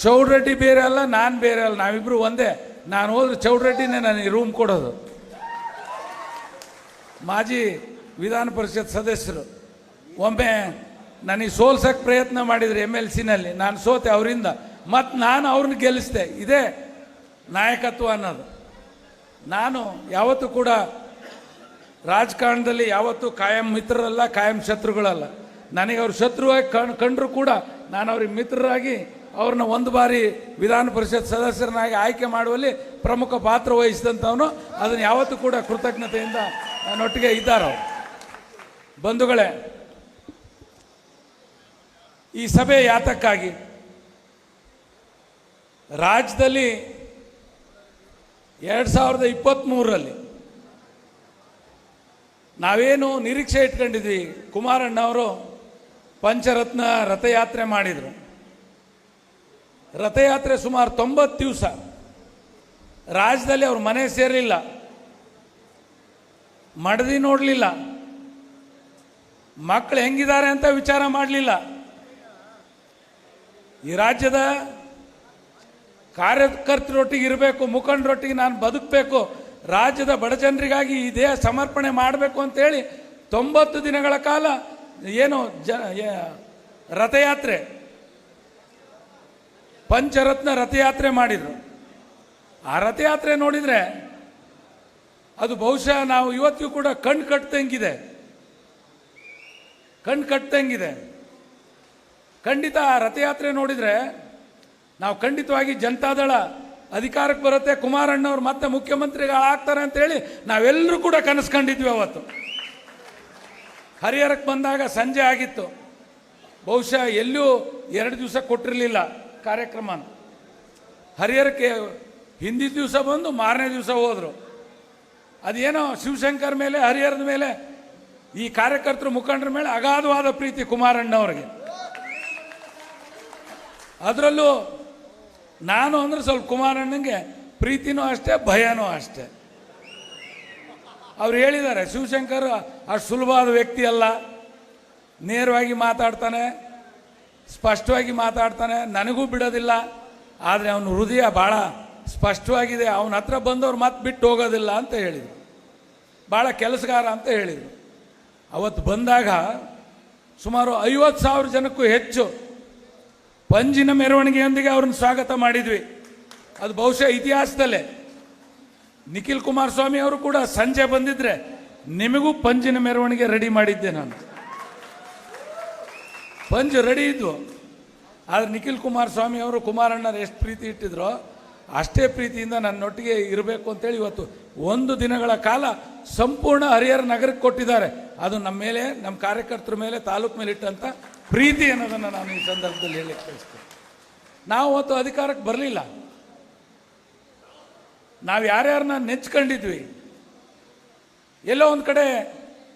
ಚೌಡ್ರೆಡ್ಡಿ ಬೇರೆ ಅಲ್ಲ, ನಾನು ಬೇರೆ ಅಲ್ಲ, ನಾವಿಬ್ರು ಒಂದೇ. ನಾನು ಹೋದ್ರೆ ಚೌಡ್ರೆಡ್ಡಿನೇ ನನಗೆ ರೂಮ್ ಕೊಡೋದು. ಮಾಜಿ ವಿಧಾನ ಪರಿಷತ್ ಸದಸ್ಯರು ಒಮ್ಮೆ ನನಗೆ ಸೋಲ್ಸಕ್ಕೆ ಪ್ರಯತ್ನ ಮಾಡಿದ್ರು MLC-ನಲ್ಲಿ. ನಾನು ಸೋತೆ ಅವರಿಂದ, ಮತ್ತು ನಾನು ಅವ್ರನ್ನ ಗೆಲ್ಲಿಸಿದೆ. ಇದೇ ನಾಯಕತ್ವ ಅನ್ನೋದು. ನಾನು ಯಾವತ್ತೂ ಕೂಡ ರಾಜಕಾರಣದಲ್ಲಿ ಯಾವತ್ತೂ ಕಾಯಂ ಮಿತ್ರರಲ್ಲ, ಕಾಯಂ ಶತ್ರುಗಳಲ್ಲ. ನನಗೆ ಅವ್ರ ಶತ್ರುವಾಗಿ ಕಂಡ್ರು ಕೂಡ ನಾನು ಅವ್ರಿಗೆ ಮಿತ್ರರಾಗಿ ಅವ್ರನ್ನ ಒಂದು ಬಾರಿ ವಿಧಾನ ಪರಿಷತ್ ಸದಸ್ಯರನ್ನಾಗಿ ಆಯ್ಕೆ ಮಾಡುವಲ್ಲಿ ಪ್ರಮುಖ ಪಾತ್ರ ವಹಿಸಿದಂಥವನು. ಅದನ್ನು ಯಾವತ್ತೂ ಕೂಡ ಕೃತಜ್ಞತೆಯಿಂದ ನನ್ನೊಟ್ಟಿಗೆ ಇದ್ದಾರೆ. ಬಂಧುಗಳೇ, ಈ ಸಭೆ ಯಾತಕ್ಕಾಗಿ? ರಾಜ್ಯದಲ್ಲಿ 2023ರಲ್ಲಿ ನಾವೇನು ನಿರೀಕ್ಷೆ ಇಟ್ಕೊಂಡಿದ್ವಿ, ಕುಮಾರಣ್ಣವರು ಪಂಚರತ್ನ ರಥಯಾತ್ರೆ ಮಾಡಿದರು. ರಥಯಾತ್ರೆ ಸುಮಾರು 90 ದಿವಸ ರಾಜ್ಯದಲ್ಲಿ ಅವ್ರ ಮನೆ ಸೇರಲಿಲ್ಲ, ಮಡದಿ ನೋಡಲಿಲ್ಲ, ಮಕ್ಕಳು ಹೆಂಗಿದ್ದಾರೆ ಅಂತ ವಿಚಾರ ಮಾಡಲಿಲ್ಲ. ಈ ರಾಜ್ಯದ ಕಾರ್ಯಕರ್ತರೊಟ್ಟಿಗೆ ಇರಬೇಕು, ಮುಖಂಡರೊಟ್ಟಿಗೆ ನಾನು ಬದುಕಬೇಕು, ರಾಜ್ಯದ ಬಡ ಜನರಿಗಾಗಿ ಈ ದೇಹ ಸಮರ್ಪಣೆ ಮಾಡಬೇಕು ಅಂತೇಳಿ 90 ದಿನಗಳ ಕಾಲ ಏನು ರಥಯಾತ್ರೆ, ಪಂಚರತ್ನ ರಥಯಾತ್ರೆ ಮಾಡಿದರು. ಆ ರಥಯಾತ್ರೆ ನೋಡಿದರೆ ಅದು ಬಹುಶಃ ನಾವು ಇವತ್ತಿಗೂ ಕೂಡ ಕಣ್ಣು ಕಟ್ಟಂಗಿದೆ. ಖಂಡಿತ ಆ ರಥಯಾತ್ರೆ ನೋಡಿದರೆ ನಾವು ಖಂಡಿತವಾಗಿ ಜನತಾದಳ ಅಧಿಕಾರಕ್ಕೆ ಬರುತ್ತೆ, ಕುಮಾರಣ್ಣವ್ರು ಮತ್ತೆ ಮುಖ್ಯಮಂತ್ರಿಗಳಾಗ್ತಾರೆ ಅಂತೇಳಿ ನಾವೆಲ್ಲರೂ ಕೂಡ ಕನಸು ಕಂಡಿದ್ವಿ. ಅವತ್ತು ಹರಿಹರಕ್ಕೆ ಬಂದಾಗ ಸಂಜೆ ಆಗಿತ್ತು. ಬಹುಶಃ ಎಲ್ಲೂ 2 ದಿವಸ ಕೊಟ್ಟಿರಲಿಲ್ಲ ಕಾರ್ಯಕ್ರಮ. ಹರಿಹರಕ್ಕೆ ಹಿಂದಿನ ದಿವಸ ಬಂದು ಮಾರನೇ ದಿವಸ ಹೋದರು. ಅದೇನೋ ಶಿವಶಂಕರ್ ಮೇಲೆ, ಹರಿಹರದ ಮೇಲೆ, ಈ ಕಾರ್ಯಕರ್ತರು ಮುಖಂಡರ ಮೇಲೆ ಅಗಾಧವಾದ ಪ್ರೀತಿ ಕುಮಾರಣ್ಣವ್ರಿಗೆ. ಅದರಲ್ಲೂ ನಾನು ಅಂದರೆ ಸ್ವಲ್ಪ ಕುಮಾರಣ್ಣಂಗೆ ಪ್ರೀತಿನೂ ಅಷ್ಟೇ, ಭಯನೂ ಅಷ್ಟೇ. ಅವ್ರು ಹೇಳಿದ್ದಾರೆ, ಶಿವಶಂಕರ್ ಅಷ್ಟು ಸುಲಭವಾದ ವ್ಯಕ್ತಿ ಅಲ್ಲ, ನೇರವಾಗಿ ಮಾತಾಡ್ತಾನೆ, ಸ್ಪಷ್ಟವಾಗಿ ಮಾತಾಡ್ತಾನೆ, ನನಗೂ ಬಿಡೋದಿಲ್ಲ. ಆದರೆ ಅವನ ಹೃದಯ ಭಾಳ ಸ್ಪಷ್ಟವಾಗಿದೆ, ಅವನ ಹತ್ರ ಬಂದವ್ರು ಮತ್ತೆ ಬಿಟ್ಟು ಹೋಗೋದಿಲ್ಲ ಅಂತ ಹೇಳಿದರು. ಭಾಳ ಕೆಲಸಗಾರ ಅಂತ ಹೇಳಿದರು. ಅವತ್ತು ಬಂದಾಗ ಸುಮಾರು 50,000 ಜನಕ್ಕೂ ಹೆಚ್ಚು ಪಂಜಿನ ಮೆರವಣಿಗೆಯೊಂದಿಗೆ ಅವ್ರನ್ನ ಸ್ವಾಗತ ಮಾಡಿದ್ವಿ. ಅದು ಬಹುಶಃ ಇತಿಹಾಸದಲ್ಲೇ. ನಿಖಿಲ್ ಕುಮಾರಸ್ವಾಮಿ ಅವರು ಕೂಡ ಸಂಜೆ ಬಂದಿದ್ರೆ ನಿಮಗೂ ಪಂಜಿನ ಮೆರವಣಿಗೆ ರೆಡಿ ಮಾಡಿದ್ದೆ ನಾನು. ಪಂಜ್ ರೆಡಿ ಇದ್ವು. ಆದರೆ ನಿಖಿಲ್ ಕುಮಾರಸ್ವಾಮಿ ಅವರು ಕುಮಾರಣ್ಣರು ಎಷ್ಟು ಪ್ರೀತಿ ಇಟ್ಟಿದ್ರೋ ಅಷ್ಟೇ ಪ್ರೀತಿಯಿಂದ ನನ್ನೊಟ್ಟಿಗೆ ಇರಬೇಕು ಅಂತೇಳಿ ಇವತ್ತು 1 ದಿನಗಳ ಕಾಲ ಸಂಪೂರ್ಣ ಹರಿಹರ ನಗರಕ್ಕೆ ಕೊಟ್ಟಿದ್ದಾರೆ. ಅದು ನಮ್ಮ ಮೇಲೆ, ನಮ್ಮ ಕಾರ್ಯಕರ್ತರ ಮೇಲೆ, ತಾಲೂಕು ಮೇಲೆ ಇಟ್ಟಂಥ ಪ್ರೀತಿ ಅನ್ನೋದನ್ನು ನಾನು ಈ ಸಂದರ್ಭದಲ್ಲಿ ಹೇಳಲಿಕ್ಕೆ ಬಯಸ್ತೇನೆ. ನಾವು ಅವತ್ತು ಅಧಿಕಾರಕ್ಕೆ ಬರಲಿಲ್ಲ, ನಾವು ಯಾರ್ಯಾರನ್ನ ನೆಚ್ಕೊಂಡಿದ್ವಿ, ಎಲ್ಲೋ ಒಂದು ಕಡೆ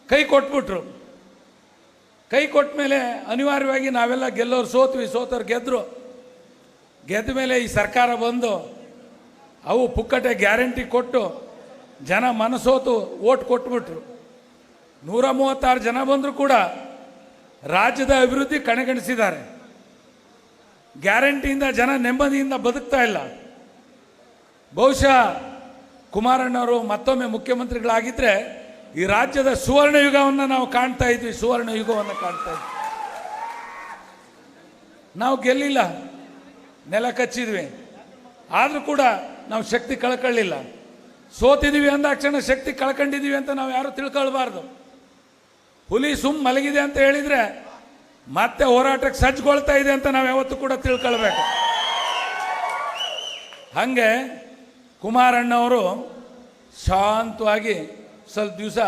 ಕೈ ಕೊಟ್ಬಿಟ್ರು. ಕೈ ಕೊಟ್ಟ ಮೇಲೆ ಅನಿವಾರ್ಯವಾಗಿ ನಾವೆಲ್ಲ ಗೆಲ್ಲೋರು ಸೋತ್ವಿ, ಸೋತವ್ರು ಗೆದ್ದರು. ಗೆದ್ದ ಮೇಲೆ ಈ ಸರ್ಕಾರ ಬಂದು ಅವು ಪುಕ್ಕಟೆ ಗ್ಯಾರಂಟಿ ಕೊಟ್ಟು ಜನ ಮನಸೋತು ಓಟ್ ಕೊಟ್ಬಿಟ್ರು. 136 ಜನ ಬಂದರೂ ಕೂಡ ರಾಜ್ಯದ ಅಭಿವೃದ್ಧಿ ಕಣಗಣಿಸಿದ್ದಾರೆ. ಗ್ಯಾರಂಟಿಯಿಂದ ಜನ ನೆಮ್ಮದಿಯಿಂದ ಬದುಕ್ತಾ ಇಲ್ಲ. ಬಹುಶಃ ಕುಮಾರಣ್ಣವರು ಮತ್ತೊಮ್ಮೆ ಮುಖ್ಯಮಂತ್ರಿಗಳಾಗಿದ್ದರೆ ಈ ರಾಜ್ಯದ ಸುವರ್ಣ ಯುಗವನ್ನು ನಾವು ಕಾಣ್ತಾ ಇದ್ವಿ, ಸುವರ್ಣ ಯುಗವನ್ನು ಕಾಣ್ತಾ ಇದ್ವಿ. ನಾವು ಗೆಲ್ಲಿಲ್ಲ, ನೆಲ ಕಚ್ಚಿದ್ವಿ, ಆದರೂ ಕೂಡ ನಾವು ಶಕ್ತಿ ಕಳ್ಕೊಳ್ಳಿಲ್ಲ. ಸೋತಿದ್ದೀವಿ ಅಂದಾಕ್ಷಣ ಶಕ್ತಿ ಕಳ್ಕೊಂಡಿದ್ದೀವಿ ಅಂತ ನಾವು ಯಾರು ತಿಳ್ಕೊಳ್ಬಾರ್ದು. ಹುಲಿ ಮಲಗಿದೆ ಅಂತ ಹೇಳಿದರೆ ಮತ್ತೆ ಹೋರಾಟಕ್ಕೆ ಸಜ್ಜುಗೊಳ್ತಾ ಇದೆ ಅಂತ ನಾವು ಯಾವತ್ತೂ ಕೂಡ ತಿಳ್ಕೊಳ್ಬೇಕು. ಹಾಗೆ ಕುಮಾರಣ್ಣವರು ಶಾಂತವಾಗಿ ಸ್ವಲ್ಪ ದಿವಸ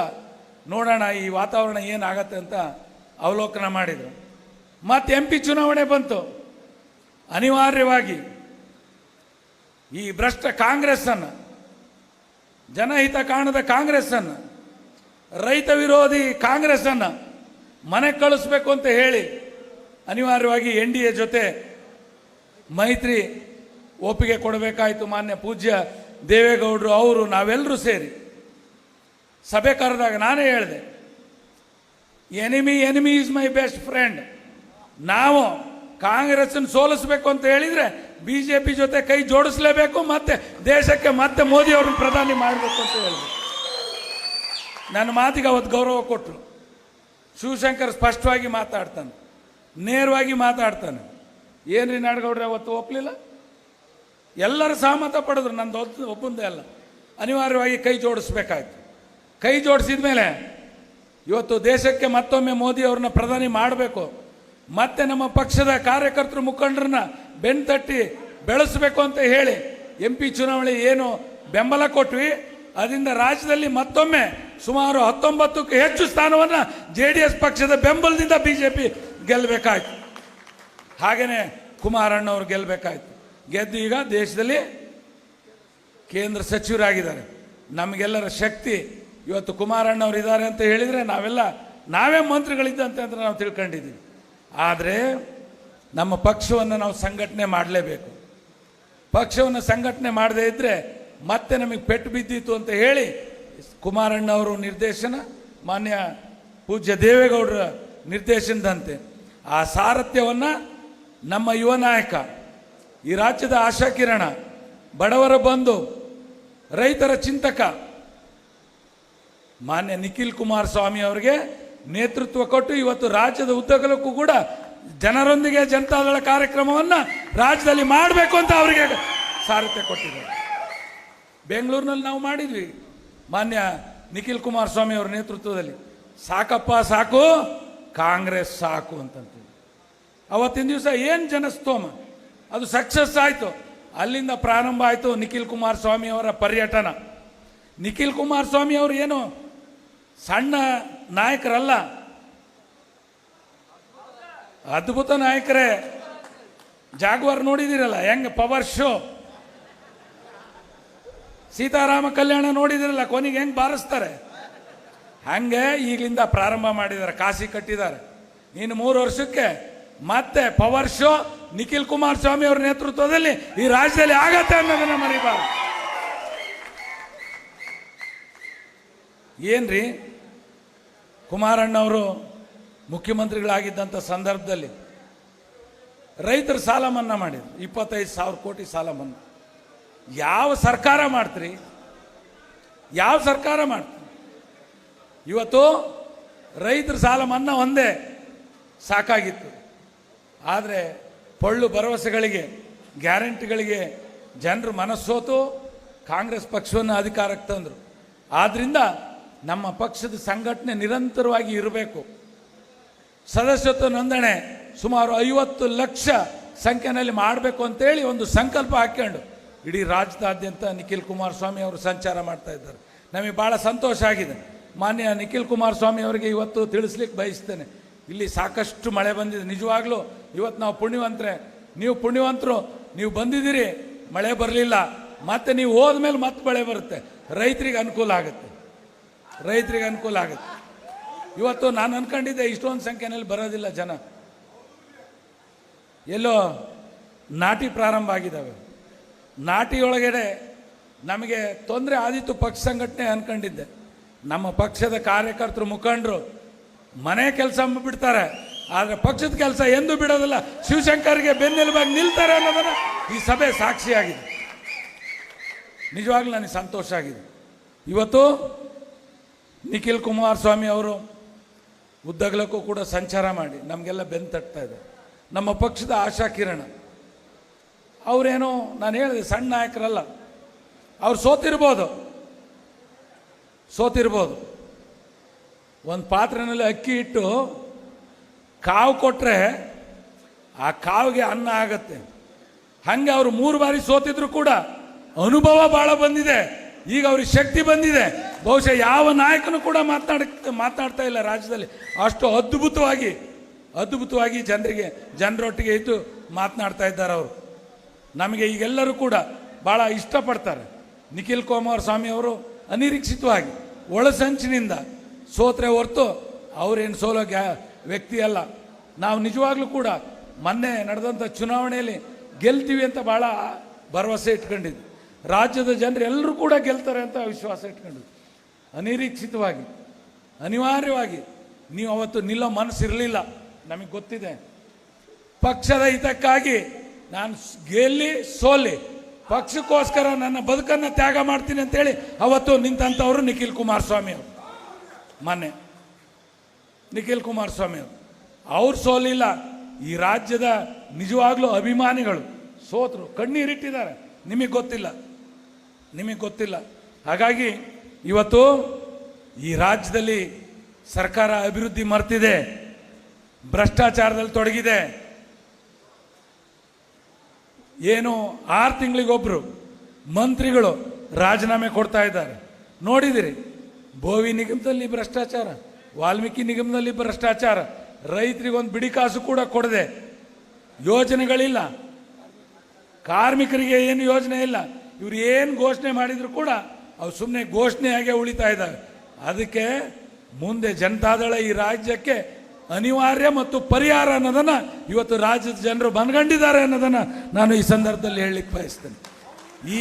ನೋಡೋಣ ಈ ವಾತಾವರಣ ಏನಾಗತ್ತೆ ಅಂತ ಅವಲೋಕನ ಮಾಡಿದರು. ಮತ್ತು MP ಚುನಾವಣೆ ಬಂತು. ಅನಿವಾರ್ಯವಾಗಿ ಈ ಭ್ರಷ್ಟ ಕಾಂಗ್ರೆಸ್ಸನ್ನು, ಜನಹಿತ ಕಾಣದ ಕಾಂಗ್ರೆಸ್ಸನ್ನು, ರೈತ ವಿರೋಧಿ ಕಾಂಗ್ರೆಸ್ಸನ್ನು ಮನೆ ಕಳಿಸ್ಬೇಕು ಅಂತ ಹೇಳಿ ಅನಿವಾರ್ಯವಾಗಿ NDA ಜೊತೆ ಮೈತ್ರಿ ಒಪ್ಪಿಗೆ ಕೊಡಬೇಕಾಯಿತು. ಮಾನ್ಯ ಪೂಜ್ಯ ದೇವೇಗೌಡರು ಅವರು ನಾವೆಲ್ಲರೂ ಸೇರಿ ಸಭೆ ಕರೆದಾಗ ನಾನೇ ಹೇಳಿದೆ, enemy is my best friend. ನಾವು ಕಾಂಗ್ರೆಸ್ಸನ್ನು ಸೋಲಿಸಬೇಕು ಅಂತ ಹೇಳಿದರೆ ಬಿಜೆಪಿ ಜೊತೆ ಕೈ ಜೋಡಿಸಲೇಬೇಕು, ಮತ್ತೆ ದೇಶಕ್ಕೆ ಮತ್ತೆ ಮೋದಿ ಅವ್ರನ್ನ ಪ್ರಧಾನಿ ಮಾಡಬೇಕು ಅಂತ ಹೇಳಿದ್ರು. ನನ್ನ ಮಾತಿಗೆ ಅವತ್ತು ಗೌರವ ಕೊಟ್ಟರು. ಶಿವಶಂಕರ್ ಸ್ಪಷ್ಟವಾಗಿ ಮಾತಾಡ್ತಾನೆ, ನೇರವಾಗಿ ಮಾತಾಡ್ತಾನೆ. ಏನ್ರಿ ನಾಡಗೌಡ್ರೆ ಅವತ್ತು ಒಪ್ಪಲಿಲ್ಲ, ಎಲ್ಲರೂ ಸಹಮತ ಪಡೆದ್ರು, ನಂದು ಒಬ್ಬಂದೇ ಅಲ್ಲ. ಅನಿವಾರ್ಯವಾಗಿ ಕೈ ಜೋಡಿಸ್ಬೇಕಾಯ್ತು. ಕೈ ಜೋಡಿಸಿದ ಮೇಲೆ ಇವತ್ತು ದೇಶಕ್ಕೆ ಮತ್ತೊಮ್ಮೆ ಮೋದಿ ಅವ್ರನ್ನ ಪ್ರಧಾನಿ ಮಾಡಬೇಕು, ಮತ್ತೆ ನಮ್ಮ ಪಕ್ಷದ ಕಾರ್ಯಕರ್ತರು ಮುಖಂಡರನ್ನ ಬೆನ್ನು ತಟ್ಟಿ ಬೆಳೆಸಬೇಕು ಅಂತ ಹೇಳಿ MP ಚುನಾವಣೆ ಏನು ಬೆಂಬಲ ಕೊಟ್ವಿ, ಅದರಿಂದ ರಾಜ್ಯದಲ್ಲಿ ಮತ್ತೊಮ್ಮೆ ಸುಮಾರು 19ಕ್ಕೂ ಹೆಚ್ಚು ಸ್ಥಾನವನ್ನು JDS ಪಕ್ಷದ ಬೆಂಬಲದಿಂದ ಬಿಜೆಪಿ ಗೆಲ್ಲಬೇಕಾಯ್ತು. ಹಾಗೆಯೇ ಕುಮಾರಣ್ಣವರು ಗೆಲ್ಲಬೇಕಾಯ್ತು. ಗೆದ್ದು ಈಗ ದೇಶದಲ್ಲಿ ಕೇಂದ್ರ ಸಚಿವರಾಗಿದ್ದಾರೆ. ನಮಗೆಲ್ಲರ ಶಕ್ತಿ ಇವತ್ತು ಕುಮಾರಣ್ಣವ್ರು ಇದ್ದಾರೆ ಅಂತ ಹೇಳಿದರೆ ನಾವೇ ಮಂತ್ರಿಗಳಿದ್ದಂತೆ ಅಂತ ನಾವು ತಿಳ್ಕೊಂಡಿದ್ದೀವಿ. ಆದರೆ ನಮ್ಮ ಪಕ್ಷವನ್ನು ನಾವು ಸಂಘಟನೆ ಮಾಡಲೇಬೇಕು. ಪಕ್ಷವನ್ನು ಸಂಘಟನೆ ಮಾಡದೇ ಇದ್ದರೆ ಮತ್ತೆ ನಮಗೆ ಪೆಟ್ಟು ಬಿದ್ದಿತ್ತು ಅಂತ ಹೇಳಿ ಕುಮಾರಣ್ಣವರು ನಿರ್ದೇಶನ, ಮಾನ್ಯ ಪೂಜ್ಯ ದೇವೇಗೌಡರ ನಿರ್ದೇಶನದಂತೆ ಆ ಸಾರಥ್ಯವನ್ನು ನಮ್ಮ ಯುವ ನಾಯಕ, ಈ ರಾಜ್ಯದ ಆಶಾಕಿರಣ, ಬಡವರ ಬಂಧು, ರೈತರ ಚಿಂತಕ ಮಾನ್ಯ ನಿಖಿಲ್ ಕುಮಾರಸ್ವಾಮಿ ಅವರಿಗೆ ನೇತೃತ್ವ ಕೊಟ್ಟು ಇವತ್ತು ರಾಜ್ಯದ ಉದ್ದಗಲಕ್ಕೂ ಕೂಡ ಜನರೊಂದಿಗೆ ಜನತಾದಳ ಕಾರ್ಯಕ್ರಮವನ್ನು ರಾಜ್ಯದಲ್ಲಿ ಮಾಡಬೇಕು ಅಂತ ಅವರಿಗೆ ಸಾರಥ್ಯ ಕೊಟ್ಟಿದ್ದಾರೆ. ಬೆಂಗಳೂರಿನಲ್ಲಿ ನಾವು ಮಾಡಿದ್ವಿ ಮಾನ್ಯ ನಿಖಿಲ್ ಕುಮಾರಸ್ವಾಮಿ ಅವರ ನೇತೃತ್ವದಲ್ಲಿ. ಸಾಕಪ್ಪ ಸಾಕು, ಕಾಂಗ್ರೆಸ್ ಸಾಕು ಅಂತಂತೀವಿ. ಅವತ್ತಿನ ದಿವಸ ಏನು ಜನಸ್ತೋಮ, ಅದು ಸಕ್ಸಸ್ ಆಯಿತು. ಅಲ್ಲಿಂದ ಪ್ರಾರಂಭ ಆಯಿತು ನಿಖಿಲ್ ಕುಮಾರಸ್ವಾಮಿ ಅವರ ಪರ್ಯಟನ. ನಿಖಿಲ್ ಕುಮಾರಸ್ವಾಮಿ ಅವರು ಏನು ಸಣ್ಣ ನಾಯಕರಲ್ಲ, ಅದ್ಭುತ ನಾಯಕರೇ. ಜಾಗ್ವಾರ್ ನೋಡಿದಿರಲ್ಲ ಹೆಂಗೆ ಪವರ್ ಶೋ, ಸೀತಾರಾಮ ಕಲ್ಯಾಣ ನೋಡಿದಿರಲ್ಲ ಕೊನೆಗೆ ಹೆಂಗೆ ಬಾರಿಸ್ತಾರೆ, ಹಂಗೆ ಈಗಲಿಂದ ಪ್ರಾರಂಭ ಮಾಡಿದ್ದಾರೆ, ಕಾಸಿ ಕಟ್ಟಿದ್ದಾರೆ. ಇನ್ನು 3 ವರ್ಷಕ್ಕೆ ಮತ್ತೆ ಪವರ್ ಶೋ ನಿಖಿಲ್ ಕುಮಾರಸ್ವಾಮಿ ಅವರ ನೇತೃತ್ವದಲ್ಲಿ ಈ ರಾಜ್ಯದಲ್ಲಿ ಆಗತ್ತೆ ಅನ್ನೋದನ್ನ ಮರಿಬಾರ್ದು. ಏನ್ರಿ, ಕುಮಾರಣ್ಣವರು ಮುಖ್ಯಮಂತ್ರಿಗಳಾಗಿದ್ದಂಥ ಸಂದರ್ಭದಲ್ಲಿ ರೈತರ ಸಾಲ ಮನ್ನಾ ಮಾಡಿದ್ರು, 25,000 ಕೋಟಿ ಸಾಲ ಮನ್ನಾ. ಯಾವ ಸರ್ಕಾರ ಮಾಡ್ತೀರಿ, ಯಾವ ಸರ್ಕಾರ ಮಾಡ್ತೀರಿ? ಇವತ್ತು ರೈತರ ಸಾಲ ಮನ್ನಾ ಒಂದೇ ಸಾಕಾಗಿತ್ತು. ಆದರೆ ಪೊಳ್ಳು ಭರವಸೆಗಳಿಗೆ, ಗ್ಯಾರಂಟಿಗಳಿಗೆ ಜನರು ಮನಸ್ಸೋತು ಕಾಂಗ್ರೆಸ್ ಪಕ್ಷವನ್ನು ಅಧಿಕಾರಕ್ಕೆ ತಂದರು. ಆದ್ದರಿಂದ ನಮ್ಮ ಪಕ್ಷದ ಸಂಘಟನೆ ನಿರಂತರವಾಗಿ ಇರಬೇಕು. ಸದಸ್ಯತ್ವ ನೋಂದಣಿ ಸುಮಾರು 50 ಲಕ್ಷ ಸಂಖ್ಯೆಯಲ್ಲಿ ಮಾಡಬೇಕು ಅಂತೇಳಿ ಒಂದು ಸಂಕಲ್ಪ ಹಾಕ್ಕೊಂಡು ಇಡೀ ರಾಜ್ಯದಾದ್ಯಂತ ನಿಖಿಲ್ ಕುಮಾರಸ್ವಾಮಿ ಅವರು ಸಂಚಾರ ಮಾಡ್ತಾ ಇದ್ದಾರೆ. ನಮಗೆ ಭಾಳ ಸಂತೋಷ ಆಗಿದೆ. ಮಾನ್ಯ ನಿಖಿಲ್ ಕುಮಾರಸ್ವಾಮಿ ಅವರಿಗೆ ಇವತ್ತು ತಿಳಿಸ್ಲಿಕ್ಕೆ ಬಯಸ್ತೇನೆ, ಇಲ್ಲಿ ಸಾಕಷ್ಟು ಮಳೆ ಬಂದಿದೆ. ನಿಜವಾಗ್ಲೂ ಇವತ್ತು ನಾವು ಪುಣ್ಯವಂತರೇ, ನೀವು ಪುಣ್ಯವಂತರು, ನೀವು ಬಂದಿದ್ದೀರಿ, ಮಳೆ ಬರಲಿಲ್ಲ, ಮತ್ತೆ ನೀವು ಹೋದ್ಮೇಲೆ ಮತ್ತೆ ಮಳೆ ಬರುತ್ತೆ, ರೈತರಿಗೆ ಅನುಕೂಲ ಆಗುತ್ತೆ, ರೈತರಿಗೆ ಅನುಕೂಲ ಆಗುತ್ತೆ. ಇವತ್ತು ನಾನು ಅನ್ಕೊಂಡಿದ್ದೆ ಇಷ್ಟೊಂದು ಸಂಖ್ಯೆಯಲ್ಲಿ ಬರೋದಿಲ್ಲ ಜನ, ಎಲ್ಲೋ ನಾಟಿ ಪ್ರಾರಂಭ ಆಗಿದ್ದಾವೆ. ನಾಟಿಯೊಳಗಡೆ ನಮಗೆ ತೊಂದರೆ ಆದಿತ್ತು ಪಕ್ಷ ಸಂಘಟನೆ ಅನ್ಕೊಂಡಿದ್ದೆ. ನಮ್ಮ ಪಕ್ಷದ ಕಾರ್ಯಕರ್ತರು, ಮುಖಂಡರು ಮನೆ ಕೆಲಸ ಬಿಡ್ತಾರೆ, ಆದರೆ ಪಕ್ಷದ ಕೆಲಸ ಎಂದೂ ಬಿಡೋದಿಲ್ಲ. ಶಿವಶಂಕರ್ಗೆ ಬೆನ್ನೆಲುಬಾಗಿ ನಿಲ್ತಾರೆ ಅನ್ನೋದನ್ನು ಈ ಸಭೆ ಸಾಕ್ಷಿಯಾಗಿದೆ. ನಿಜವಾಗ್ಲೂ ನನಗೆ ಸಂತೋಷ ಆಗಿದೆ. ಇವತ್ತು ನಿಖಿಲ್ ಕುಮಾರಸ್ವಾಮಿ ಅವರು ಉದ್ದಗಲಕ್ಕೂ ಕೂಡ ಸಂಚಾರ ಮಾಡಿ ನಮಗೆಲ್ಲ ಬೆನ್ನು ತಟ್ತಾ ಇದೆ. ನಮ್ಮ ಪಕ್ಷದ ಆಶಾಕಿರಣ ಅವರೇನೋ, ನಾನು ಹೇಳಿದೆ ಸಣ್ಣ ನಾಯಕರಲ್ಲ, ಅವ್ರು ಸೋತಿರ್ಬೋದು. ಒಂದು ಪಾತ್ರೆಯಲ್ಲಿ ಅಕ್ಕಿ ಇಟ್ಟು ಕಾವು ಕೊಟ್ಟರೆ ಆ ಕಾವಿಗೆ ಅನ್ನ ಆಗತ್ತೆ. ಹಾಗೆ ಅವರು 3 ಬಾರಿ ಸೋತಿದ್ರು ಕೂಡ ಅನುಭವ ಭಾಳ ಬಂದಿದೆ, ಈಗ ಅವ್ರಿಗೆ ಶಕ್ತಿ ಬಂದಿದೆ. ಬಹುಶಃ ಯಾವ ನಾಯಕನು ಕೂಡ ಮಾತನಾಡ್ತಾ ಇಲ್ಲ ರಾಜ್ಯದಲ್ಲಿ, ಅಷ್ಟು ಅದ್ಭುತವಾಗಿ ಜನರೊಟ್ಟಿಗೆ ಇದ್ದು ಮಾತನಾಡ್ತಾ ಇದ್ದಾರೆ ಅವರು. ನಮಗೆ ಈಗೆಲ್ಲರೂ ಕೂಡ ಭಾಳ ಇಷ್ಟಪಡ್ತಾರೆ. ನಿಖಿಲ್ ಕುಮಾರಸ್ವಾಮಿ ಅವರು ಅನಿರೀಕ್ಷಿತವಾಗಿ ಒಳಸಂಚಿನಿಂದ ಸೋತ್ರೆ ಹೊರತು ಅವರೇನು ಸೋಲೋ ವ್ಯಕ್ತಿ ಅಲ್ಲ. ನಾವು ನಿಜವಾಗ್ಲೂ ಕೂಡ ಮೊನ್ನೆ ನಡೆದಂಥ ಚುನಾವಣೆಯಲ್ಲಿ ಗೆಲ್ತೀವಿ ಅಂತ ಭಾಳ ಭರವಸೆ ಇಟ್ಕೊಂಡಿದ್ವಿ. ರಾಜ್ಯದ ಜನರು ಎಲ್ಲರೂ ಕೂಡ ಗೆಲ್ತಾರೆ ಅಂತ ವಿಶ್ವಾಸ ಇಟ್ಕೊಂಡಿದ್ವಿ. ಅನಿರೀಕ್ಷಿತವಾಗಿ, ಅನಿವಾರ್ಯವಾಗಿ ನೀವು ಅವತ್ತು ನಿಲ್ಲೋ ಮನಸ್ಸಿರಲಿಲ್ಲ, ನಮಗೆ ಗೊತ್ತಿದೆ. ಪಕ್ಷದ ಹಿತಕ್ಕಾಗಿ ನಾನು ಗೆಲ್ಲಿ ಸೋಲಿ ಪಕ್ಷಕ್ಕೋಸ್ಕರ ನನ್ನ ಬದುಕನ್ನು ತ್ಯಾಗ ಮಾಡ್ತೀನಿ ಅಂತೇಳಿ ಅವತ್ತು ನಿಂತಂಥವರು ನಿಖಿಲ್ ಕುಮಾರಸ್ವಾಮಿ ಅವರು. ಮೊನ್ನೆ ನಿಖಿಲ್ ಕುಮಾರಸ್ವಾಮಿ ಅವರು ಅವ್ರು ಸೋಲಿಲ್ಲ, ಈ ರಾಜ್ಯದ ನಿಜವಾಗ್ಲೂ ಅಭಿಮಾನಿಗಳು ಸೋತರು, ಕಣ್ಣೀರಿಟ್ಟಿದ್ದಾರೆ. ನಿಮಗೆ ಗೊತ್ತಿಲ್ಲ. ಹಾಗಾಗಿ ಇವತ್ತು ಈ ರಾಜ್ಯದಲ್ಲಿ ಸರ್ಕಾರ ಅಭಿವೃದ್ಧಿ ಮರ್ತಿದೆ, ಭ್ರಷ್ಟಾಚಾರದಲ್ಲಿ ತೊಡಗಿದೆ. ಏನು 6 ತಿಂಗಳಿಗೊಬ್ಬರು ಮಂತ್ರಿಗಳು ರಾಜೀನಾಮೆ ಕೊಡ್ತಾ ಇದ್ದಾರೆ. ನೋಡಿದಿರಿ, ಬೋವಿ ನಿಗಮದಲ್ಲಿ ಭ್ರಷ್ಟಾಚಾರ, ವಾಲ್ಮೀಕಿ ನಿಗಮದಲ್ಲಿ ಭ್ರಷ್ಟಾಚಾರ, ರೈತರಿಗೊಂದು ಬಿಡಿ ಕಾಸು ಕೂಡ ಕೊಡದೆ, ಯೋಜನೆಗಳಿಲ್ಲ, ಕಾರ್ಮಿಕರಿಗೆ ಏನು ಯೋಜನೆ ಇಲ್ಲ. ಇವ್ರು ಏನು ಘೋಷಣೆ ಮಾಡಿದ್ರು ಕೂಡ ಅವು ಸುಮ್ಮನೆ ಘೋಷಣೆಯಾಗೆ ಉಳಿತಾ ಇದ್ದಾವೆ. ಅದಕ್ಕೆ ಮುಂದೆ ಜನತಾದಳ ಈ ರಾಜ್ಯಕ್ಕೆ ಅನಿವಾರ್ಯ ಮತ್ತು ಪರಿಹಾರ ಅನ್ನೋದನ್ನು ಇವತ್ತು ರಾಜ್ಯದ ಜನರು ಮನಗಂಡಿದ್ದಾರೆ ಅನ್ನೋದನ್ನು ನಾನು ಈ ಸಂದರ್ಭದಲ್ಲಿ ಹೇಳಲಿಕ್ಕೆ ಬಯಸ್ತೇನೆ. ಈ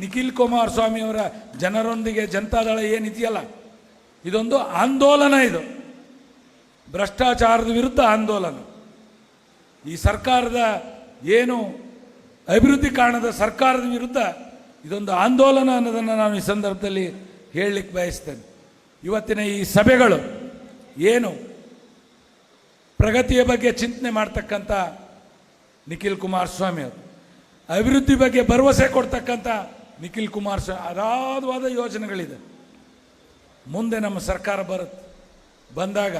ನಿಖಿಲ್ ಕುಮಾರಸ್ವಾಮಿ ಅವರ ಜನರೊಂದಿಗೆ ಜನತಾದಳ ಏನಿದೆಯಲ್ಲ, ಇದೊಂದು ಆಂದೋಲನ. ಇದು ಭ್ರಷ್ಟಾಚಾರದ ವಿರುದ್ಧ ಆಂದೋಲನ. ಈ ಸರ್ಕಾರದ ಏನು ಅಭಿವೃದ್ಧಿ ಕಾರಣದ ಸರ್ಕಾರದ ವಿರುದ್ಧ ಇದೊಂದು ಆಂದೋಲನ ಅನ್ನೋದನ್ನು ನಾನು ಈ ಸಂದರ್ಭದಲ್ಲಿ ಹೇಳಲಿಕ್ಕೆ ಬಯಸ್ತೇನೆ. ಇವತ್ತಿನ ಈ ಸಭೆಗಳು ಏನು ಪ್ರಗತಿಯ ಬಗ್ಗೆ ಚಿಂತನೆ ಮಾಡ್ತಕ್ಕಂಥ ನಿಖಿಲ್ ಕುಮಾರಸ್ವಾಮಿ ಅವರು, ಅಭಿವೃದ್ಧಿ ಬಗ್ಗೆ ಭರವಸೆ ಕೊಡ್ತಕ್ಕಂಥ ನಿಖಿಲ್ ಕುಮಾರಸ್ವಾಮಿ, ಅಗಾಧವಾದ ಯೋಜನೆಗಳಿದೆ. ಮುಂದೆ ನಮ್ಮ ಸರ್ಕಾರ ಬಂದಾಗ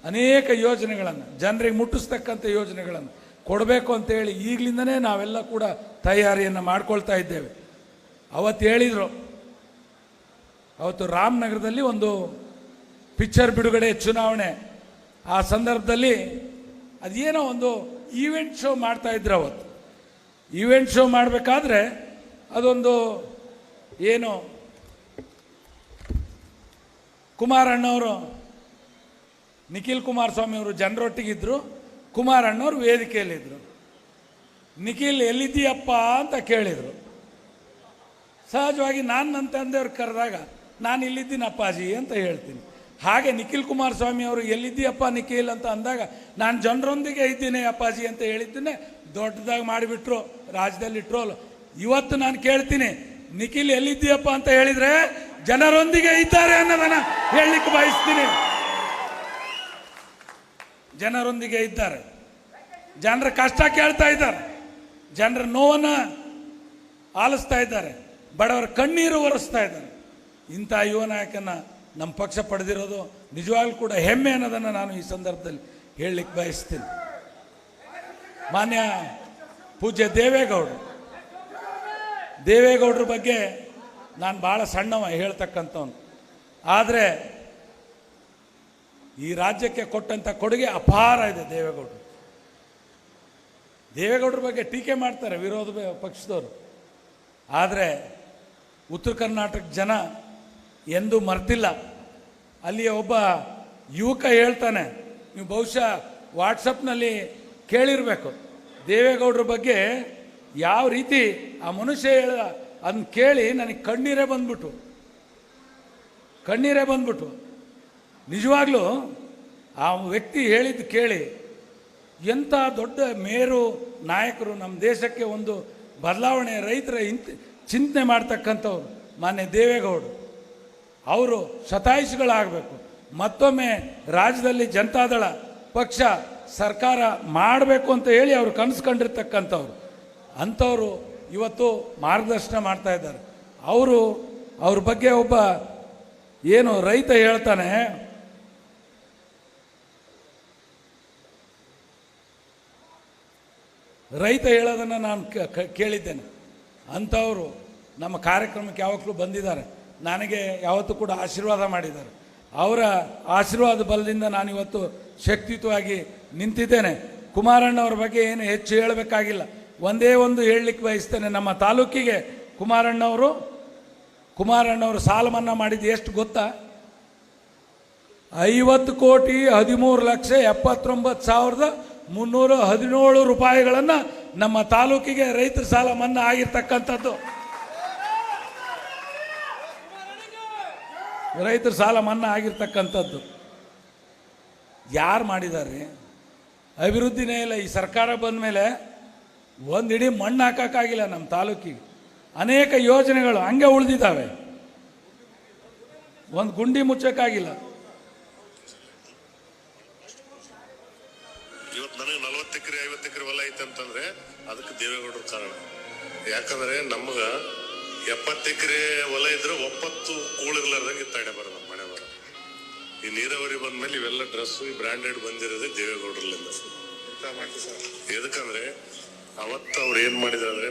ಅನೇಕ ಯೋಜನೆಗಳನ್ನು ಜನರಿಗೆ ಮುಟ್ಟಿಸ್ತಕ್ಕಂಥ ಯೋಜನೆಗಳನ್ನು ಕೊಡಬೇಕು ಅಂತೇಳಿ ಈಗಲಿಂದನೇ ನಾವೆಲ್ಲ ಕೂಡ ತಯಾರಿಯನ್ನು ಮಾಡ್ಕೊಳ್ತಾ ಇದ್ದೇವೆ. ಅವತ್ತು ಹೇಳಿದರು, ಅವತ್ತು ರಾಮನಗರದಲ್ಲಿ ಒಂದು ಪಿಕ್ಚರ್ ಬಿಡುಗಡೆ ಚುನಾವಣೆ, ಆ ಸಂದರ್ಭದಲ್ಲಿ ಅದೇನೋ ಒಂದು ಈವೆಂಟ್ ಶೋ ಮಾಡ್ತಾ ಇದ್ರು. ಅವತ್ತು ಈವೆಂಟ್ ಶೋ ಮಾಡಬೇಕಾದ್ರೆ ಅದೊಂದು ಏನು ಕುಮಾರಣ್ಣವರು, ನಿಖಿಲ್ ಕುಮಾರಸ್ವಾಮಿ ಅವರು ಜನರೊಟ್ಟಿಗಿದ್ರು, ಕುಮಾರಣ್ಣವರು ವೇದಿಕೆಯಲ್ಲಿದ್ದರು. ನಿಖಿಲ್ ಎಲ್ಲಿದ್ದೀಯಪ್ಪ ಅಂತ ಕೇಳಿದರು. ಸಹಜವಾಗಿ ನಾನು ನನ್ನ ತಂದೆಯವ್ರು ಕರೆದಾಗ ನಾನು ಇಲ್ಲಿದ್ದೀನಿ ಅಪ್ಪಾಜಿ ಅಂತ ಹೇಳ್ತೀನಿ. ಹಾಗೆ ನಿಖಿಲ್ ಕುಮಾರಸ್ವಾಮಿ ಅವರು ಎಲ್ಲಿದ್ದೀಯಪ್ಪ ನಿಖಿಲ್ ಅಂತ ಅಂದಾಗ ನಾನು ಜನರೊಂದಿಗೆ ಇದ್ದೀನಿ ಅಪ್ಪಾಜಿ ಅಂತ ಹೇಳಿದ್ದೇನೆ. ದೊಡ್ಡದಾಗಿ ಮಾಡಿಬಿಟ್ರು, ರಾಜ್ಯದಲ್ಲಿ ಟ್ರೋಲ್. ಇವತ್ತು ನಾನು ಕೇಳ್ತೀನಿ, ನಿಖಿಲ್ ಎಲ್ಲಿದ್ದೀಯಪ್ಪ ಅಂತ ಹೇಳಿದರೆ ಜನರೊಂದಿಗೆ ಇದ್ದಾರೆ ಅನ್ನೋದನ್ನು ಹೇಳಲಿಕ್ಕೆ ಬಯಸ್ತೀನಿ. ಜನರೊಂದಿಗೆ ಇದ್ದಾರೆ, ಜನರ ಕಷ್ಟ ಕೇಳ್ತಾ ಇದ್ದಾರೆ, ಜನರ ನೋವನ್ನು ಆಲಿಸ್ತಾ ಇದ್ದಾರೆ, ಬಡವರ ಕಣ್ಣೀರು ಒರೆಸ್ತಾ ಇದ್ದಾರೆ. ಇಂಥ ಯುವ ನಾಯಕನ ನಮ್ಮ ಪಕ್ಷ ಪಡೆದಿರೋದು ನಿಜವಾಗ್ಲೂ ಕೂಡ ಹೆಮ್ಮೆ ಅನ್ನೋದನ್ನು ನಾನು ಈ ಸಂದರ್ಭದಲ್ಲಿ ಹೇಳಲಿಕ್ಕೆ ಬಯಸ್ತೀನಿ. ಮಾನ್ಯ ಪೂಜ್ಯ ದೇವೇಗೌಡರ ಬಗ್ಗೆ ನಾನು ಭಾಳ ಸಣ್ಣವ ಹೇಳ್ತಕ್ಕಂಥವನು, ಆದರೆ ಈ ರಾಜ್ಯಕ್ಕೆ ಕೊಟ್ಟಂಥ ಕೊಡುಗೆ ಅಪಾರ ಇದೆ. ದೇವೇಗೌಡರ ಬಗ್ಗೆ ಟೀಕೆ ಮಾಡ್ತಾರೆ ವಿರೋಧ ಪಕ್ಷದವರು, ಆದರೆ ಉತ್ತರ ಕರ್ನಾಟಕ ಜನ ಎಂದೂ ಮರ್ತಿಲ್ಲ. ಅಲ್ಲಿಯ ಒಬ್ಬ ಯುವಕ ಹೇಳ್ತಾನೆ, ನೀವು ಬಹುಶಃ ವಾಟ್ಸಪ್ನಲ್ಲಿ ಕೇಳಿರಬೇಕು, ದೇವೇಗೌಡರ ಬಗ್ಗೆ ಯಾವ ರೀತಿ ಆ ಮನುಷ್ಯ ಹೇಳ ಅದನ್ನ ಕೇಳಿ ನನಗೆ ಕಣ್ಣೀರೇ ಬಂದ್ಬಿಟ್ಟು ನಿಜವಾಗ್ಲೂ ಆ ವ್ಯಕ್ತಿ ಹೇಳಿದ್ದು ಕೇಳಿ ಎಂಥ ದೊಡ್ಡ ಮೇರು ನಾಯಕರು, ನಮ್ಮ ದೇಶಕ್ಕೆ ಒಂದು ಬದಲಾವಣೆ, ರೈತರ ಚಿಂತನೆ ಮಾಡ್ತಕ್ಕಂಥವ್ರು ಮಾನ್ಯ ದೇವೇಗೌಡರು. ಅವರು ಶತಾಯುಷಿಗಳಾಗಬೇಕು, ಮತ್ತೊಮ್ಮೆ ರಾಜ್ಯದಲ್ಲಿ ಜನತಾದಳ ಪಕ್ಷ ಸರ್ಕಾರ ಮಾಡಬೇಕು ಅಂತ ಹೇಳಿ ಅವರು ಕನಸು ಕಂಡಿರ್ತಕ್ಕಂಥವ್ರು. ಅಂಥವರು ಇವತ್ತು ಮಾರ್ಗದರ್ಶನ ಮಾಡ್ತಾ ಇದ್ದಾರೆ. ಅವ್ರ ಬಗ್ಗೆ ಒಬ್ಬ ಏನು ರೈತ ಹೇಳ್ತಾನೆ, ರೈತ ಹೇಳೋದನ್ನು ನಾನು ಕೇಳಿದ್ದೇನೆ. ಅಂಥವರು ನಮ್ಮ ಕಾರ್ಯಕ್ರಮಕ್ಕೆ ಯಾವಾಗಲೂ ಬಂದಿದ್ದಾರೆ, ನನಗೆ ಯಾವತ್ತೂ ಕೂಡ ಆಶೀರ್ವಾದ ಮಾಡಿದ್ದಾರೆ. ಅವರ ಆಶೀರ್ವಾದ ಬಲದಿಂದ ನಾನಿವತ್ತು ಶಕ್ತಿಯುತವಾಗಿ ನಿಂತಿದ್ದೇನೆ. ಕುಮಾರಣ್ಣವ್ರ ಬಗ್ಗೆ ಏನು ಹೆಚ್ಚು ಹೇಳಬೇಕಾಗಿಲ್ಲ, ಒಂದೇ ಒಂದು ಹೇಳಲಿಕ್ಕೆ ಬಯಸ್ತೇನೆ. ನಮ್ಮ ತಾಲೂಕಿಗೆ ಕುಮಾರಣ್ಣವರು ಸಾಲ ಮನ್ನಾ ಮಾಡಿದ್ದು ಎಷ್ಟು ಗೊತ್ತಾ? 50,79,317 ರೂಪಾಯಿಗಳನ್ನು ನಮ್ಮ ತಾಲೂಕಿಗೆ ರೈತರ ಸಾಲ ಮನ್ನಾ ಆಗಿರ್ತಕ್ಕಂಥದ್ದು. ರೈತರ ಸಾಲ ಮನ್ನಾ ಆಗಿರ್ತಕ್ಕಂಥದ್ದು ಯಾರು ಮಾಡಿದ್ದಾರೆ? ಅಭಿವೃದ್ಧಿನೇ ಇಲ್ಲ. ಈ ಸರ್ಕಾರ ಬಂದ ಮೇಲೆ ಒಂದು ಇಡೀ ಮಣ್ಣು ಹಾಕೋಕ್ಕಾಗಿಲ್ಲ ನಮ್ಮ ತಾಲೂಕಿಗೆ. ಅನೇಕ ಯೋಜನೆಗಳು ಹಂಗೆ ಉಳಿದಿದ್ದಾವೆ, ಒಂದು ಗುಂಡಿ ಮುಚ್ಚಕ್ಕಾಗಿಲ್ಲ. ಇವತ್ತು ನನಗೆ 40 ಎಕರೆ 50 ಎಕರೆ ಹೊಲ ಐತೆ ಅಂತಂದ್ರೆ ಅದಕ್ಕೆ ದೇವೇಗೌಡರ ಕಾರಣ. ಯಾಕಂದ್ರೆ ನಮ್ಗ 70 ಎಕರೆ ಹೊಲ ಇದ್ರೆ 90 ಕೂಳಿರ್ಲಾರ್ದಂಗೆ ತಡೆ ಬರೋದು ನಮ್ಮ ಮನೆ ಬರ. ಈ ನೀರಾವರಿ ಬಂದ್ಮೇಲೆ ಇವೆಲ್ಲ ಡ್ರೆಸ್ ಈ ಬ್ರಾಂಡೆಡ್ ಬಂದಿರೋದೇ ದೇವೇಗೌಡರ್ಲಿಂದ. ಎದಕ್ಕಂದ್ರೆ ಅವತ್ತು ಅವ್ರು ಏನ್ ಮಾಡಿದ್ರೆ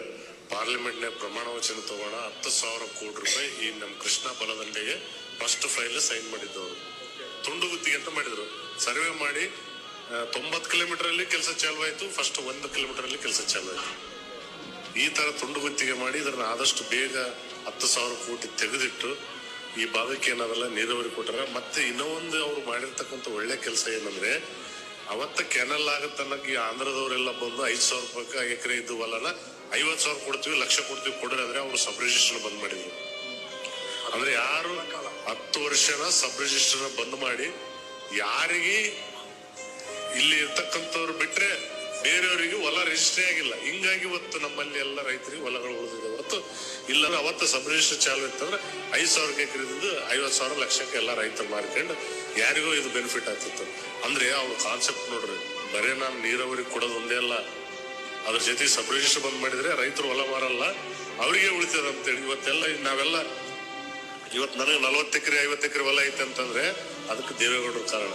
ಪಾರ್ಲಿಮೆಂಟ್ನಾಗ ಪ್ರಮಾಣ ವಚನ ತಗೋಣ 10,000 ಕೋಟಿ ರೂಪಾಯಿ ಈ ನಮ್ಮ ಕೃಷ್ಣ ಬಲದಂಡೆಗೆ ಫಸ್ಟ್ ಫೈಲ್ ಸೈನ್ ಮಾಡಿದ್ದವರು. ತುಂಡು ಗುತ್ತಿಗೆ ಅಂತ ಮಾಡಿದ್ರು. ಸರ್ವೆ ಮಾಡಿ 90 ಕಿಲೋಮೀಟರ್ ಅಲ್ಲಿ ಕೆಲಸ ಚಾಲು ಆಯ್ತು, ಫಸ್ಟ್ 1 ಕಿಲೋಮೀಟರ್ ಅಲ್ಲಿ ಕೆಲಸ ಚಾಲು ಆಯ್ತು. ಈ ತರ ತುಂಡು ಗುತ್ತಿಗೆ ಮಾಡಿ ಇದನ್ನ ಆದಷ್ಟು ಬೇಗ 10,000 ಕೋಟಿ ತೆಗೆದಿಟ್ಟು ಈ ಭಾಗಕ್ಕೆ ಏನಾದಲ್ಲ ನೀರಾವರಿ ಕೊಟ್ಟರೆ. ಮತ್ತೆ ಇನ್ನೂ ಒಂದು ಅವ್ರು ಮಾಡಿರ್ತಕ್ಕಂಥ ಒಳ್ಳೆ ಕೆಲಸ ಏನಂದ್ರೆ ಅವತ್ತ ಕೆನಲ್ ಆಗತ್ತನ್ನಕ್ಕೆ ಈ ಆಂಧ್ರದವರೆಲ್ಲ ಬಂದು 5,000 ರೂಪಾಯಿ ಎಕರೆ ಇದ್ದು ಹೊಲನ 50,000 ಕೊಡ್ತೀವಿ, ಲಕ್ಷ ಕೊಡ್ತೀವಿ ಕೊಡ್ರಿ ಅಂದ್ರೆ ಅವ್ರು ಸಬ್ ರಿಜಿಸ್ಟರ್ ಬಂದ್ ಮಾಡಿದ್ರು. ಅಂದ್ರೆ ಯಾರು 10 ವರ್ಷನ ಸಬ್ ರಿಜಿಸ್ಟರ್ ಬಂದ್ ಮಾಡಿ ಯಾರಿಗೆ ಇಲ್ಲಿ ಇರ್ತಕ್ಕಂಥವ್ರು ಬಿಟ್ರೆ ಬೇರೆಯವರಿಗೆ ಹೊಲ ರಿಜಿಸ್ಟ್ರೇ ಆಗಿಲ್ಲ. ಹಿಂಗಾಗಿ ಇವತ್ತು ನಮ್ಮಲ್ಲಿ ಎಲ್ಲ ರೈತರಿಗೆ ಹೊಲಗಳು ಉಳಿದಿದೆ ಹೊರತು ಇಲ್ಲಾಂದ್ರೆ ಅವತ್ತು ಸಬ್ ರಿಜಿಸ್ಟರ್ ಚಾಲು ಇತ್ತಂದ್ರೆ 5,000 ಎಕರೆ 50,000 ಲಕ್ಷಕ್ಕೆ ಎಲ್ಲ ರೈತರು ಮಾರ್ಕೊಂಡು ಯಾರಿಗೂ ಇದು ಬೆನಿಫಿಟ್ ಆಗ್ತಿತ್ತು. ಅಂದ್ರೆ ಅವ್ರ ಕಾನ್ಸೆಪ್ಟ್ ನೋಡ್ರಿ, ಬರೇ ನಾನು ನೀರಾವರಿ ಕೊಡೋದು ಒಂದೇ ಅಲ್ಲ, ಅದ್ರ ಜೊತೆ ಸಬ್ ರಿಜಿಸ್ಟರ್ ಬಂದ್ ಮಾಡಿದ್ರೆ ರೈತರು ಹೊಲ ಮಾರಲ್ಲ, ಅವರಿಗೆ ಉಳಿತದ ಅಂತೇಳಿ. ಇವತ್ತೆಲ್ಲ ನಾವೆಲ್ಲ ಇವತ್ತು ನನಗೆ 40 ಎಕರೆ 50 ಎಕರೆ ಹೊಲ ಐತೆ ಅಂತಂದ್ರೆ ಅದಕ್ಕೆ ದೇವೇಗೌಡರ ಕಾರಣ.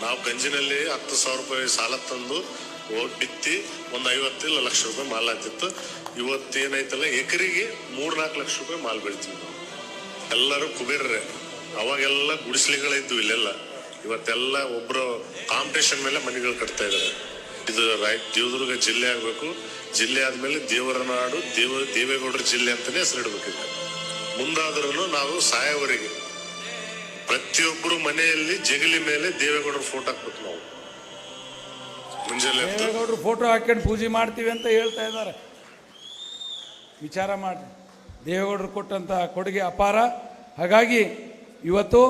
ನಾವು ಗಂಜಿನಲ್ಲಿ 10,000 ರೂಪಾಯಿ ಸಾಲ ತಂದು ಬಿತ್ತಿ ಒಂದು 50 ಇಲ್ಲ ಲಕ್ಷ ರೂಪಾಯಿ ಮಾಲ್ ಆಗ್ತಿತ್ತು. ಇವತ್ತೇನೈತಲ್ಲ ಎಕರೆಗೆ 3-4 ಲಕ್ಷ ರೂಪಾಯಿ ಮಾಲ್ ಬೆಳಿತೀವಿ ನಾವು. ಎಲ್ಲರೂ ಕುಬೇರರೇ. ಅವಾಗೆಲ್ಲ ಗುಡಿಸ್ಲಿಗಳಿದ್ವು ಇಲ್ಲೆಲ್ಲ. ಇವತ್ತೆಲ್ಲ ಒಬ್ರು ಕಾಂಪಿಟೇಷನ್ ಮೇಲೆ ಮನೆಗಳು ಕಟ್ತಾ ಇದಾರೆ. ಇದು ದೇವದುರ್ಗ ಜಿಲ್ಲೆ ಆಗ್ಬೇಕು. ಜಿಲ್ಲೆ ಆದ್ಮೇಲೆ ದೇವರ ನಾಡು ದೇವೇಗೌಡರ ಜಿಲ್ಲೆ ಅಂತಾನೆ ಹೆಸರಿಡ್ಬೇಕಿದೆ. ಮುಂದಾದ್ರೂ ನಾವು ಸಾಯವರೆಗೆ ಪ್ರತಿಯೊಬ್ಬರು ಮನೆಯಲ್ಲಿ ಜಗಲಿ ಮೇಲೆ ದೇವೇಗೌಡರ ಫೋಟೋ ಹಾಕ್ಬೇಕು. ನಾವು ಮುಂಜಾನೆ ದೇವೇಗೌಡರು ಫೋಟೋ ಹಾಕೊಂಡು ಪೂಜೆ ಮಾಡ್ತೀವಿ ಅಂತ ಹೇಳ್ತಾ ಇದ್ದಾರೆ. ವಿಚಾರ ಮಾಡಿ, ದೇವೇಗೌಡರು ಕೊಟ್ಟಂತ ಕೊಡುಗೆ ಅಪಾರ. ಹಾಗಾಗಿ ಇವತ್ತು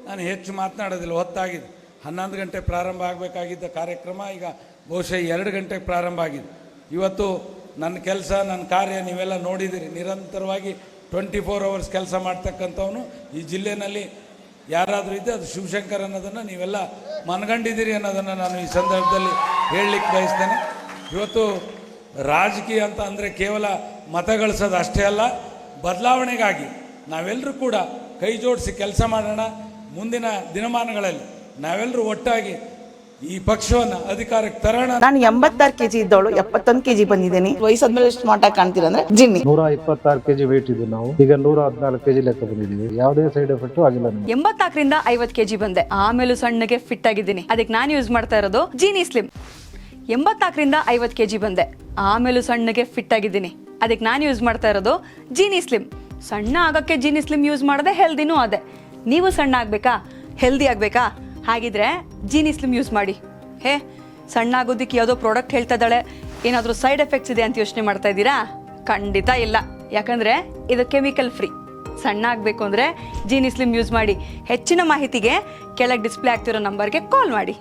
ನಾನು ಹೆಚ್ಚು ಮಾತನಾಡೋದಿಲ್ಲ, ಹೊತ್ತಾಗಿದೆ. 11 ಗಂಟೆ ಪ್ರಾರಂಭ ಆಗಬೇಕಾಗಿದ್ದ ಕಾರ್ಯಕ್ರಮ ಈಗ ಬಹುಶಃ 2 ಗಂಟೆಗೆ ಪ್ರಾರಂಭ ಆಗಿದೆ. ಇವತ್ತು ನನ್ನ ಕೆಲಸ ನನ್ನ ಕಾರ್ಯ ನೀವೆಲ್ಲ ನೋಡಿದ್ದೀರಿ. ನಿರಂತರವಾಗಿ 24 ಅವರ್ಸ್ ಕೆಲಸ ಮಾಡ್ತಕ್ಕಂಥವನು ಈ ಜಿಲ್ಲೆಯಲ್ಲಿ ಯಾರಾದರೂ ಇದ್ದರೆ ಅದು ಶಿವಶಂಕರ್ ಅನ್ನೋದನ್ನು ನೀವೆಲ್ಲ ಮನಗಂಡಿದ್ದೀರಿ ಅನ್ನೋದನ್ನು ನಾನು ಈ ಸಂದರ್ಭದಲ್ಲಿ ಹೇಳಲಿಕ್ಕೆ ಬಯಸ್ತೇನೆ. ಇವತ್ತು ರಾಜಕೀಯ ಅಂತ ಅಂದರೆ ಕೇವಲ ಮತ ಗಳಿಸೋದು ಅಷ್ಟೇ ಅಲ್ಲ, ಬದಲಾವಣೆಗಾಗಿ ನಾವೆಲ್ಲರೂ ಕೂಡ ಕೈ ಜೋಡಿಸಿ ಕೆಲಸ ಮಾಡೋಣ. ಮುಂದಿನ ದಿನಮಾನಗಳಲ್ಲಿ ನಾವೆಲ್ಲರೂ ಒಟ್ಟಾಗಿ ಈ ಪಕ್ಷವನ್ನು ಅಧಿಕಾರಕ್ಕೆ ತರೋಣ. ನಾನು 86 kg ಇದ್ದವಳು 71 kg ಬಂದಿದ್ದೀನಿ. ವಯಸ್ಸಾದ್ಮೇಲೆ ಸ್ಮಾರ್ಟ್ ಆಗಿ ಕಾಣ್ತೀರಾ ಅಂದ್ರೆ ಜಿನ್ನಿ. 126 kg ವೇಟ್ ಇದ್ದು ನಾವು ಈಗ 114 kg ಲೆಕ್ಕ ಬಂದಿದ್ದೀವಿ. ಯಾವುದೇ ಸೈಡ್ ಎಫೆಕ್ಟ್ ಆಗಿಲ್ಲ. 84 ರಿಂದ 50 kg ಬಂದೆ, ಆಮೇಲೂ ಸಣ್ಣಗೆ ಫಿಟ್ ಆಗಿದ್ದೀನಿ. ಅದಕ್ಕೆ ನಾನು ಯೂಸ್ ಮಾಡ್ತಾ ಇರೋದು ಜೀನಿ ಸ್ಲಿಮ್. 84 ರಿಂದ 50 kg ಬಂದೆ, ಆಮೇಲೂ ಸಣ್ಣಗೆ ಫಿಟ್ ಆಗಿದ್ದೀನಿ. ಅದಕ್ಕೆ ನಾನು ಯೂಸ್ ಮಾಡ್ತಾ ಇರೋದು ಜೀನಿ ಸ್ಲಿಮ್. ಸಣ್ಣ ಆಗಕ್ಕೆ ಜೀನಿ ಸ್ಲಿಮ್ ಯೂಸ್ ಮಾಡದೆ ಹೆಲ್ದಿನೂ ಅದೇ. ನೀವು ಸಣ್ಣ ಆಗ್ಬೇಕಾ, ಹೆಲ್ದಿ ಆಗ್ಬೇಕಾ? ಹಾಗಿದ್ರೆ ಜೀನಿ ಸ್ಲಿಮ್ ಯೂಸ್ ಮಾಡಿ. ಸಣ್ಣ ಆಗೋದಕ್ಕೆ ಯಾವುದೋ ಪ್ರಾಡಕ್ಟ್ ಹೇಳ್ತಾ ಇದ್ದಾಳೆ, ಏನಾದರೂ ಸೈಡ್ ಎಫೆಕ್ಟ್ಸ್ ಇದೆ ಅಂತ ಯೋಚನೆ ಮಾಡ್ತಾ ಇದ್ದೀರಾ? ಖಂಡಿತ ಇಲ್ಲ, ಯಾಕಂದ್ರೆ ಇದು ಕೆಮಿಕಲ್ ಫ್ರೀ. ಸಣ್ಣ ಆಗಬೇಕು ಅಂದರೆ ಜೀನಿ ಸ್ಲಿಮ್ ಯೂಸ್ ಮಾಡಿ. ಹೆಚ್ಚಿನ ಮಾಹಿತಿಗೆ ಕೆಳಗೆ ಡಿಸ್ಪ್ಲೇ ಆಗ್ತಿರೋ ನಂಬರ್ಗೆ ಕಾಲ್ ಮಾಡಿ.